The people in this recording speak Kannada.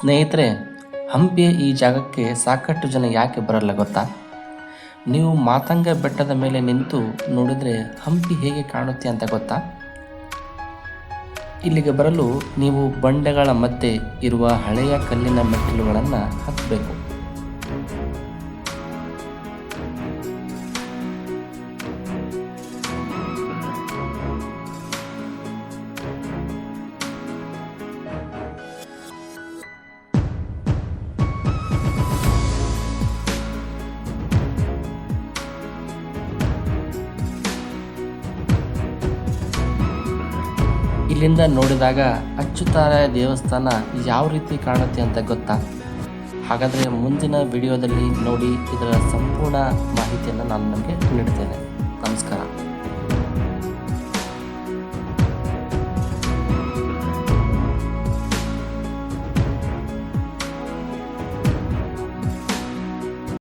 ಸ್ನೇಹಿತರೆ, ಹಂಪಿಯ ಈ ಜಾಗಕ್ಕೆ ಸಾಕಷ್ಟು ಜನ ಯಾಕೆ ಬರಲ್ಲ ಗೊತ್ತಾ? ನೀವು ಮಾತಂಗ ಬೆಟ್ಟದ ಮೇಲೆ ನಿಂತು ನೋಡಿದರೆ ಹಂಪಿ ಹೇಗೆ ಕಾಣುತ್ತೆ ಅಂತ ಗೊತ್ತಾ? ಇಲ್ಲಿಗೆ ಬರಲು ನೀವು ಬಂಡೆಗಳ ಮಧ್ಯೆ ಇರುವ ಹಳೆಯ ಕಲ್ಲಿನ ಮೆಟ್ಟಿಲುಗಳನ್ನು ಹತ್ತಬೇಕು. ಇಲ್ಲಿಂದ ನೋಡಿದಾಗ ಅಚ್ಚುತಾರಾಯ ದೇವಸ್ಥಾನ ಯಾವ ರೀತಿ ಕಾಣುತ್ತೆ ಅಂತ ಗೊತ್ತಾ? ಹಾಗಾದರೆ ಮುಂದಿನ ವಿಡಿಯೋದಲ್ಲಿ ನೋಡಿ ಇದರ ಸಂಪೂರ್ಣ ಮಾಹಿತಿಯನ್ನು ನಾನು ನಿಮಗೆ ನೀಡ್ತೇನೆ. ನಮಸ್ಕಾರ.